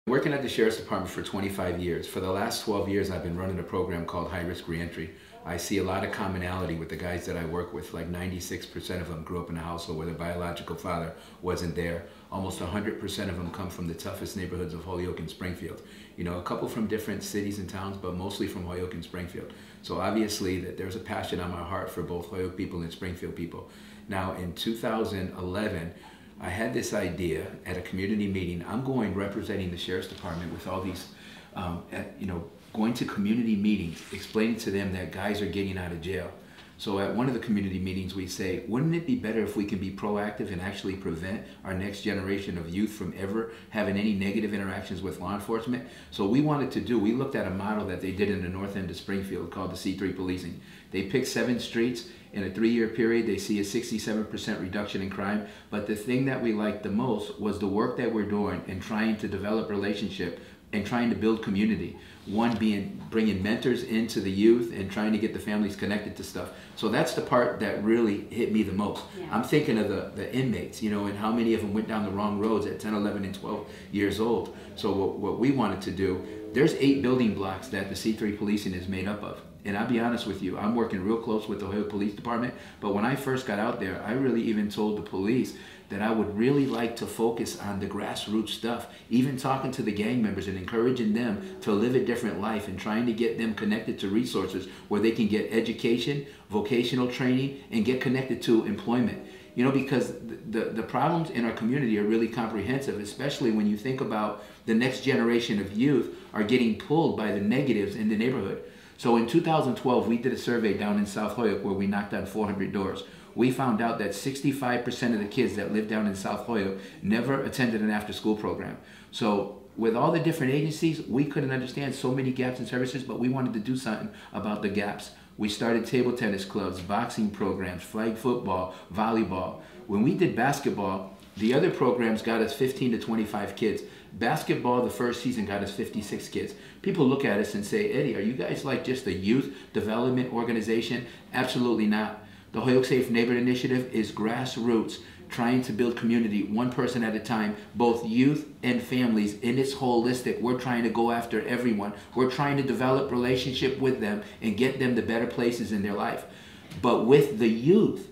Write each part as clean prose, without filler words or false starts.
Working at the Sheriff's Department for 25 years. For the last 12 years, I've been running a program called High Risk Reentry. I see a lot of commonality with the guys that I work with. Like 96% of them grew up in a household where their biological father wasn't there. Almost 100% of them come from the toughest neighborhoods of Holyoke and Springfield. You know, a couple from different cities and towns, but mostly from Holyoke and Springfield. So obviously that there's a passion on my heart for both Holyoke people and Springfield people. Now in 2011, I had this idea at a community meeting. I'm going representing the Sheriff's Department with all these, going to community meetings, explaining to them that guys are getting out of jail. So at one of the community meetings, we say, wouldn't it be better if we can be proactive and actually prevent our next generation of youth from ever having any negative interactions with law enforcement? So we looked at a model that they did in the north end of Springfield called the C3 policing. They picked 7 streets. In a 3-year period, they see a 67% reduction in crime. But the thing that we liked the most was the work that we're doing and trying to develop relationship and trying to build community. One being bringing mentors into the youth and trying to get the families connected to stuff. So that's the part that really hit me the most. Yeah. I'm thinking of the inmates, you know, and how many of them went down the wrong roads at 10, 11, and 12 years old. So what we wanted to do, there's 8 building blocks that the C3 policing is made up of. And I'll be honest with you, I'm working real close with the Holyoke Police Department, but when I first got out there, I really even told the police that I would really like to focus on the grassroots stuff, even talking to the gang members and encouraging them to live a different life and trying to get them connected to resources where they can get education, vocational training, and get connected to employment. You know, because the problems in our community are really comprehensive, especially when you think about the next generation of youth are getting pulled by the negatives in the neighborhood. So in 2012, we did a survey down in South Holyoke where we knocked on 400 doors. We found out that 65% of the kids that live down in South Holyoke never attended an after-school program. So with all the different agencies, we couldn't understand so many gaps in services, but we wanted to do something about the gaps. We started table tennis clubs, boxing programs, flag football, volleyball. When we did basketball, the other programs got us 15 to 25 kids. Basketball, the first season, got us 56 kids. People look at us and say, Eddie, are you guys like just a youth development organization? Absolutely not. The Holyoke Safe Neighborhood Initiative is grassroots, trying to build community, one person at a time, both youth and families, and it's holistic. We're trying to go after everyone. We're trying to develop relationship with them and get them to better places in their life. But with the youth,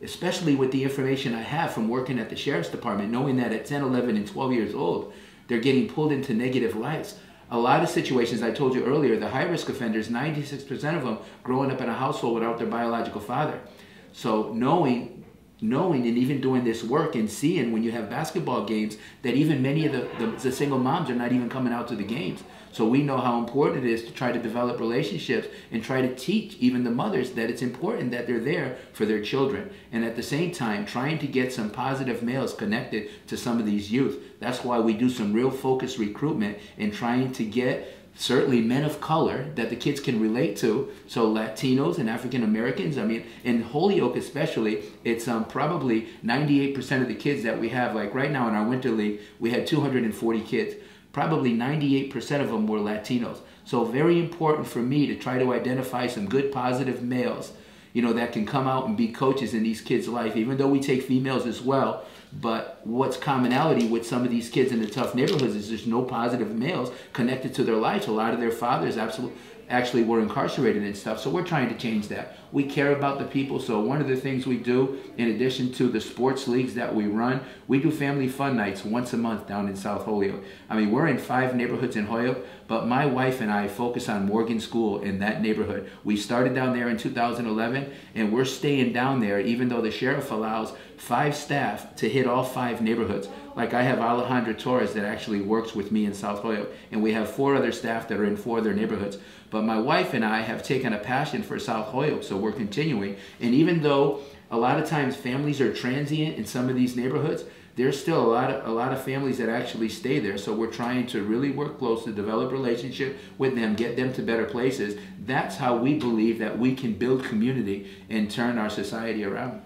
especially with the information I have from working at the Sheriff's Department, knowing that at 10, 11, and 12 years old, they're getting pulled into negative lives. A lot of situations, I told you earlier, the high-risk offenders, 96% of them growing up in a household without their biological father. So knowing and even doing this work and seeing when you have basketball games that even many of the single moms are not even coming out to the games. So we know how important it is to try to develop relationships and try to teach even the mothers that it's important that they're there for their children. And at the same time, trying to get some positive males connected to some of these youth. That's why we do some real focused recruitment in trying to get certainly men of color that the kids can relate to. So Latinos and African Americans, I mean, in Holyoke especially, it's probably 98% of the kids that we have. Like right now in our winter league, we had 240 kids. Probably 98% of them were Latinos. So very important for me to try to identify some good positive males, you know, that can come out and be coaches in these kids' life, even though we take females as well. But what's commonality with some of these kids in the tough neighborhoods is there's no positive males connected to their lives. A lot of their fathers actually were incarcerated and stuff. So we're trying to change that. We care about the people. So one of the things we do, in addition to the sports leagues that we run, we do family fun nights once a month down in South Holyoke. I mean, we're in 5 neighborhoods in Holyoke, but my wife and I focus on Morgan School in that neighborhood. We started down there in 2011, and we're staying down there even though the sheriff allows 5 staff to hit all 5 neighborhoods. Like I have Alejandra Torres that actually works with me in South Holyoke, and we have 4 other staff that are in 4 other neighborhoods. But my wife and I have taken a passion for South Holyoke, so we're continuing. And even though a lot of times families are transient in some of these neighborhoods, there's still a lot of families that actually stay there. So we're trying to really work close to develop relationship with them, get them to better places. That's how we believe that we can build community and turn our society around.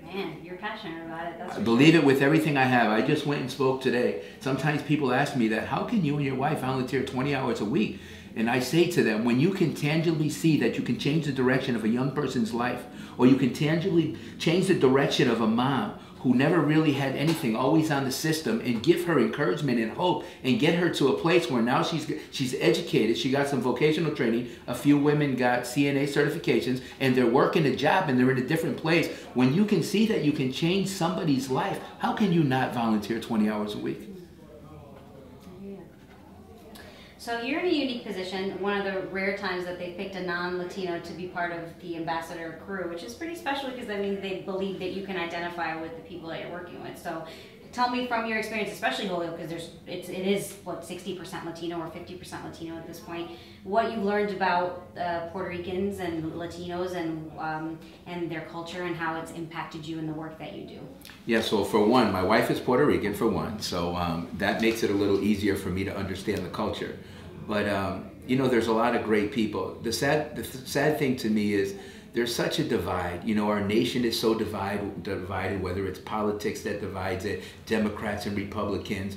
Man, you're passionate about it. That's I believe it with everything I have. I just went and spoke today. Sometimes people ask me that, how can you and your wife volunteer 20 hours a week? And I say to them, when you can tangibly see that you can change the direction of a young person's life, or you can tangibly change the direction of a mom who never really had anything, always on the system, and give her encouragement and hope and get her to a place where now she's educated. She got some vocational training. A few women got CNA certifications, and they're working a job and they're in a different place. When you can see that you can change somebody's life, how can you not volunteer 20 hours a week? So you're in a unique position, one of the rare times that they picked a non-Latino to be part of the ambassador crew, which is pretty special because that means they believe that you can identify with the people that you're working with. So tell me from your experience, especially Holyoke, because it is what, 60% Latino or 50% Latino at this point, what you learned about Puerto Ricans and Latinos and their culture and how it's impacted you in the work that you do. Yeah, so for one, my wife is Puerto Rican for one, so that makes it a little easier for me to understand the culture. But you know, there's a lot of great people. The sad thing to me is there's such a divide. You know, our nation is so divided, whether it's politics that divides it, Democrats and Republicans,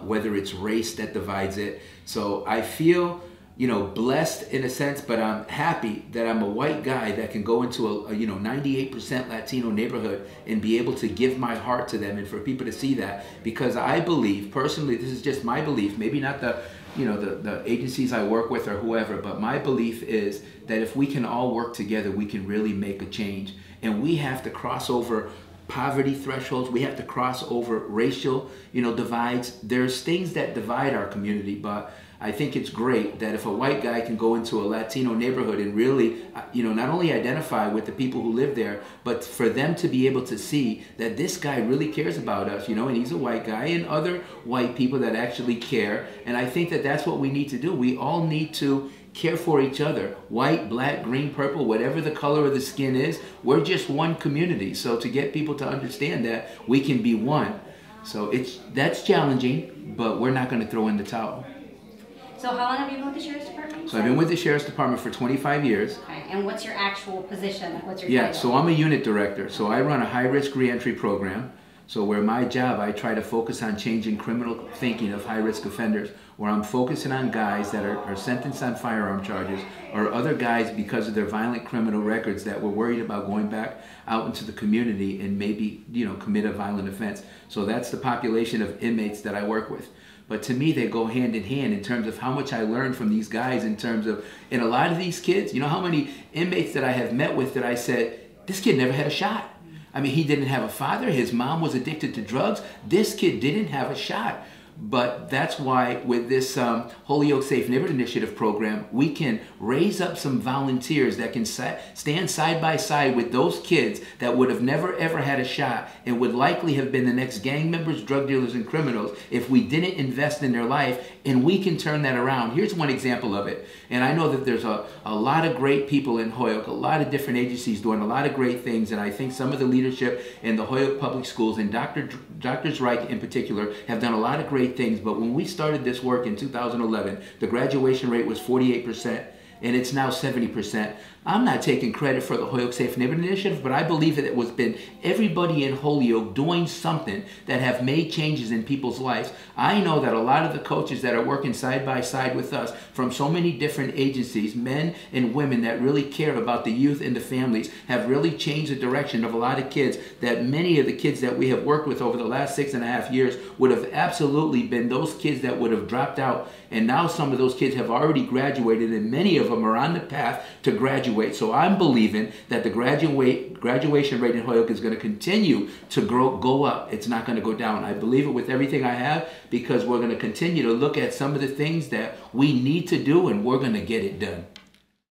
whether it's race that divides it. So I feel, you know, blessed in a sense, but I'm happy that I'm a white guy that can go into a you know, 98% Latino neighborhood and be able to give my heart to them and for people to see that, because I believe, personally, this is just my belief, maybe not the, you know, the agencies I work with or whoever, but my belief is that if we can all work together, we can really make a change. And we have to cross over poverty thresholds. We have to cross over racial, you know, divides. There's things that divide our community, but I think it's great that if a white guy can go into a Latino neighborhood and really, you know, not only identify with the people who live there, but for them to be able to see that this guy really cares about us, you know, and he's a white guy, and other white people that actually care. And I think that that's what we need to do. We all need to care for each other. White, black, green, purple, whatever the color of the skin is, we're just one community. So to get people to understand that we can be one. So that's challenging, but we're not going to throw in the towel. So how long have you been with the Sheriff's Department? So I've been with the Sheriff's Department for 25 years. Okay, and what's your actual position? What's your title? title? So I'm a unit director. So I run a high-risk reentry program. So where my job, I try to focus on changing criminal thinking of high-risk offenders, where I'm focusing on guys that are sentenced on firearm charges, or other guys because of their violent criminal records that were worried about going back out into the community and maybe, you know, commit a violent offense. So that's the population of inmates that I work with. But to me, they go hand in hand in terms of how much I learned from these guys in terms of, and a lot of these kids, you know how many inmates that I have met with that I said, this kid never had a shot. I mean, he didn't have a father. His mom was addicted to drugs. This kid didn't have a shot. But that's why with this Holyoke Safe Neighborhood Initiative program, we can raise up some volunteers that can stand side by side with those kids that would have never ever had a shot and would likely have been the next gang members, drug dealers, and criminals if we didn't invest in their life, and we can turn that around. Here's one example of it. And I know that there's a lot of great people in Holyoke, a lot of different agencies doing a lot of great things, and I think some of the leadership in the Holyoke Public Schools, and Dr. Reich in particular, have done a lot of great things. But when we started this work in 2011, the graduation rate was 48%, and it's now 70%. I'm not taking credit for the Holyoke Safe Neighborhood Initiative, but I believe that it was been everybody in Holyoke doing something that have made changes in people's lives. I know that a lot of the coaches that are working side by side with us from so many different agencies, men and women that really care about the youth and the families, have really changed the direction of a lot of kids, that many of the kids that we have worked with over the last 6.5 years would have absolutely been those kids that would have dropped out. And now some of those kids have already graduated, and many of them are on the path to graduate. So I'm believing that the graduation rate in Holyoke is going to continue to go up. It's not going to go down. I believe it with everything I have, because we're going to continue to look at some of the things that we need to do, and we're going to get it done.